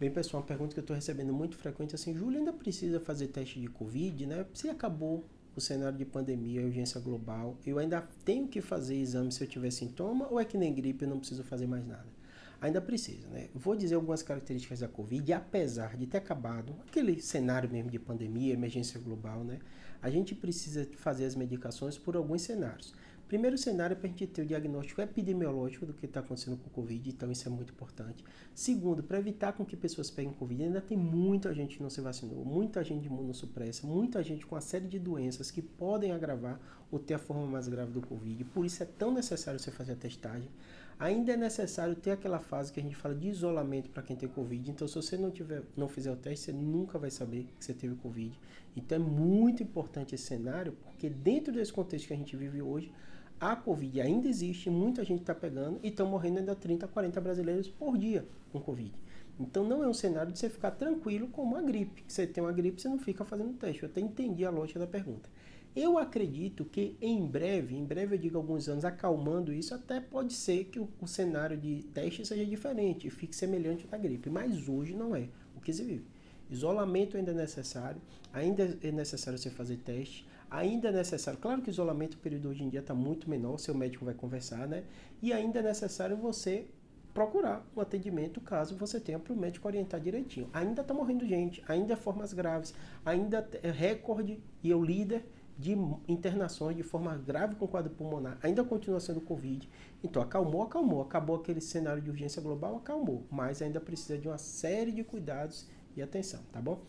Bem, pessoal, uma pergunta que eu estou recebendo muito frequente assim, Júlio, ainda precisa fazer teste de Covid, né? Se acabou o cenário de pandemia, urgência global, eu ainda tenho que fazer exame se eu tiver sintoma ou é que nem gripe, eu não preciso fazer mais nada? Ainda precisa, né? Vou dizer algumas características da Covid, e apesar de ter acabado aquele cenário mesmo de pandemia, emergência global, né? A gente precisa fazer as medicações por alguns cenários. Primeiro cenário é para a gente ter o diagnóstico epidemiológico do que está acontecendo com o Covid, então isso é muito importante. Segundo, para evitar com que pessoas peguem Covid, ainda tem muita gente que não se vacinou, muita gente imunossupressa, muita gente com uma série de doenças que podem agravar ou ter a forma mais grave do Covid, por isso é tão necessário você fazer a testagem. Ainda é necessário ter aquela fase que a gente fala de isolamento para quem tem Covid, então se você não fizer o teste, você nunca vai saber que você teve Covid. Então é muito importante esse cenário, porque dentro desse contexto que a gente vive hoje, a Covid ainda existe, muita gente está pegando e estão morrendo ainda 30, 40 brasileiros por dia com Covid. Então não é um cenário de você ficar tranquilo como a gripe. Você tem uma gripe, você não fica fazendo teste. Eu até entendi a lógica da pergunta. Eu acredito que em breve eu digo alguns anos, acalmando isso, até pode ser que o cenário de teste seja diferente e fique semelhante à gripe, mas hoje não é o que se vive. Isolamento ainda é necessário você fazer teste, ainda é necessário, claro que o isolamento, o período hoje em dia está muito menor, seu médico vai conversar, né? E ainda é necessário você procurar um atendimento caso você tenha para o médico orientar direitinho. Ainda está morrendo gente, ainda é formas graves, ainda é recorde e é o líder de internações de forma grave com quadro pulmonar, ainda continua sendo Covid. Então acalmou, acabou aquele cenário de urgência global, acalmou, mas ainda precisa de uma série de cuidados e atenção, tá bom?